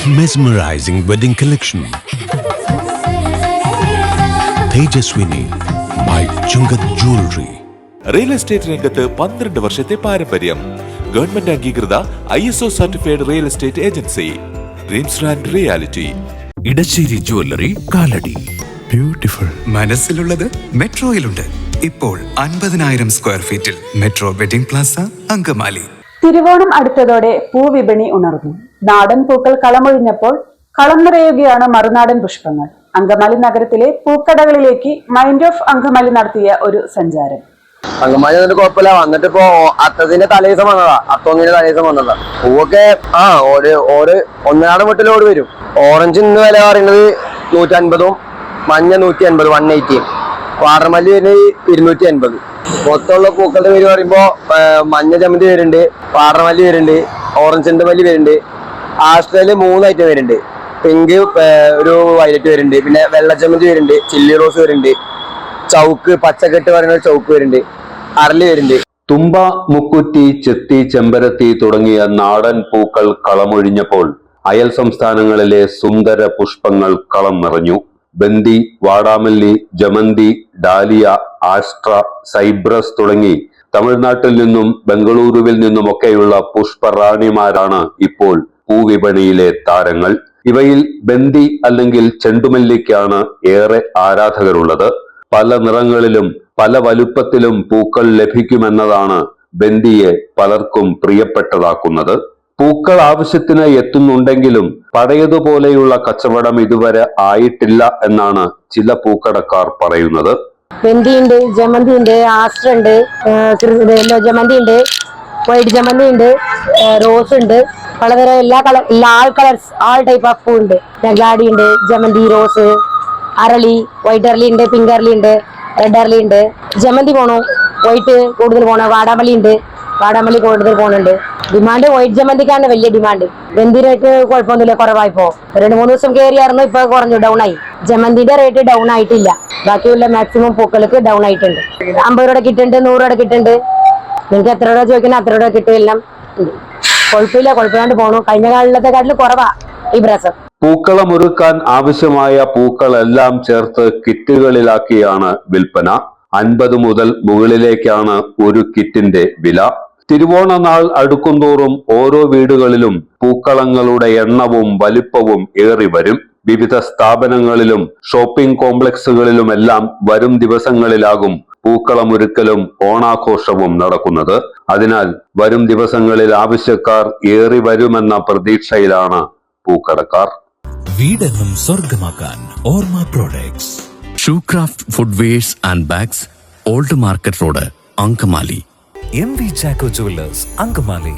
Mesmerizing wedding collection. Tejaswini by Chungat Jewelry. Real estate രംഗത്ത് 12 വർഷത്തെ പാരമ്പര്യം. ഗവൺമെന്റ് അംഗീകൃത ISO certified real estate agency. Dreams and reality. Edassery jewellery, Kalady. Beautiful. മനസ്സിലുള്ളത് മെട്രോയിലുണ്ട്. ഇപ്പോൾ 50,000 സ്ക്വയർ ഫീറ്റിൽ Metro Wedding Plaza, Angamaly. Thiruvonam അടുത്തതോടെ പൂവിപണി ഉണർന്നു. നാടൻ പൂക്കൾ കളമൊഴിഞ്ഞപ്പോൾ കളം നിറയുകയാണ് മറുനാടൻ പുഷ്പങ്ങൾ. അങ്കമാലി നഗരത്തിലെ പൂക്കടകളിലേക്ക് മൈൻഡ് ഓഫ് അങ്കമാലി നടത്തിയ ഒരു സഞ്ചാരം. അങ്കമാലി എന്നിട്ട് കുഴപ്പമില്ല. വന്നിട്ട് ഇപ്പൊ അത്തത്തിന്റെ തലേദിവസം വന്നതാ, അത്തോന്നിന്റെ തലേദിവസം വന്നതാ. പൂവൊക്കെ ഒരു ഒന്നാം വീട്ടിലോട് വരും. ഓറഞ്ച് ഇന്ന് വില പറയുന്നത് 150, മഞ്ഞ 180, 180. വാട്ടർമല്ലി വരുന്നത് 280. മൊത്തമുള്ള പൂക്കളുടെ പേര് പറയുമ്പോ മഞ്ഞ ജമന്തി വരുന്നുണ്ട്, വാട്ടർമല്ലി വരുന്നുണ്ട്, ഓറഞ്ചിന്റെ മല്ലി വരുന്നുണ്ട്, ആസ്ട്രേലിയ 3 ഐറ്റം വരുന്നുണ്ട്. പിങ്ക്, ഒരു വയലറ്റ് വരുന്നുണ്ട്, പിന്നെ വെള്ള ജമന്തി വരുന്നുണ്ട്, ചില്ലി റോസ് വരുന്നുണ്ട്, ചൗക്ക് പച്ചക്കെട്ട് പറയുന്ന ചൗക്ക് വരുന്നുണ്ട്, അരളി വരുന്നുണ്ട്. തുമ്പ, മുക്കുറ്റി, ചെത്തി, ചെമ്പരത്തി തുടങ്ങിയ നാടൻ പൂക്കൾ കളമൊഴിഞ്ഞപ്പോൾ അയൽ സംസ്ഥാനങ്ങളിലെ സുന്ദര പുഷ്പങ്ങൾ കളം നിറഞ്ഞു. ബന്ദി, വാടാമല്ലി, ജമന്തി, ഡാലിയ, ആസ്ട്ര, സൈബ്രസ് തുടങ്ങി തമിഴ്നാട്ടിൽ നിന്നും ബംഗളൂരുവിൽ നിന്നുമൊക്കെയുള്ള പുഷ്പറാണിമാരാണ് ഇപ്പോൾ പൂവിപണിയിലെ താരങ്ങൾ. ഇവയിൽ ബന്ദി അല്ലെങ്കിൽ ചെണ്ടുമല്ലിക്കാണ് ഏറെ ആരാധകരുള്ളത്. പല നിറങ്ങളിലും പല വലുപ്പത്തിലും പൂക്കൾ ലഭിക്കുമെന്നതാണ് ബന്ദിയെ പലർക്കും പ്രിയപ്പെട്ടതാക്കുന്നത്. പൂക്കൾ ആവശ്യത്തിന് എത്തുന്നുണ്ടെങ്കിലും പഴയതുപോലെയുള്ള കച്ചവടം ഇതുവരെ ആയിട്ടില്ല എന്നാണ് ചില പൂക്കടക്കാർ പറയുന്നത്. ബന്ദിയുണ്ട്, ജമന്തിയുണ്ട്, ആസ്ട്ര ഉണ്ട്, ജമന്തി ഉണ്ട്, വൈറ്റ് ജമന്തി ഉണ്ട്, റോസ് ഉണ്ട്, പലതരം എല്ലാ കളേഴ്സ്, ആൾ ടൈപ്പ് ഓഫ് പൂ ഉണ്ട്. ഗ്ലാഡി ഉണ്ട്, ജമന്തി, റോസ്, അരളി, വൈറ്റ് അരളി ഉണ്ട്, പിങ്ക് അരളി ഉണ്ട്, റെഡ് അരളി ഉണ്ട്. ജമന്തി പോണു, വൈറ്റ് കൂടുതൽ പോണു, വാടാമല്ലി ഉണ്ട്, വാടാമല്ലി കൂടുതൽ പോകുന്നുണ്ട്. ഡിമാൻഡ് വൈറ്റ് ജമന്തിക്കാണ് വലിയ ഡിമാൻഡ്. ബന്ദി റേറ്റ് കുഴപ്പമൊന്നുമില്ല, കുറവായിപ്പോ 2-3 ദിവസം കയറിയായിരുന്നു, ഇപ്പൊ കുറഞ്ഞു, ഡൗൺ ആയി. ജമന്തിന്റെ റേറ്റ് ഡൗൺ ആയിട്ടില്ല. ബാക്കിയുള്ള മാക്സിമം പൂക്കൾക്ക് ഡൗൺ ആയിട്ടുണ്ട്. 50 രൂപ കിട്ടുന്നുണ്ട്, 100 രൂപ കിട്ടുന്നുണ്ട്. നിങ്ങൾക്ക് എത്ര രൂപ ചോദിക്കണം അത്ര രൂപ കിട്ടും. എല്ലാം കുഴപ്പമില്ല, കുഴപ്പമില്ലാണ്ട് പോണു. കഴിഞ്ഞ കാലത്തെക്കാട്ടിലും കുറവാ ഈ പ്രാവശ്യം. പൂക്കളം ഒരുക്കാൻ ആവശ്യമായ പൂക്കളെല്ലാം ചേർത്ത് കിറ്റുകളിലാക്കിയാണ് വിൽപ്പന. 50 മുതൽ മുകളിലേക്കാണ് ഒരു കിറ്റിന്റെ വില. തിരുവോണ നാൾ അടുക്കുന്തോറും ഓരോ വീടുകളിലും പൂക്കളങ്ങളുടെ എണ്ണവും വലിപ്പവും ഏറി വരും. വിവിധ സ്ഥാപനങ്ങളിലും ഷോപ്പിംഗ് കോംപ്ലക്സുകളിലുമെല്ലാം വരും ദിവസങ്ങളിലാകും പൂക്കളമൊരുക്കലും ഓണാഘോഷവും നടക്കുന്നത്. അതിനാൽ വരും ദിവസങ്ങളിൽ ആവശ്യക്കാർ ഏറി വരുമെന്ന പ്രതീക്ഷയിലാണ് പൂക്കടക്കാർ. വീടെന്നും സ്വർഗമാക്കാൻ Orma products. Shoecraft footwears and bags, old market road, Angamaly. MV Chacko jewellers, Angamaly.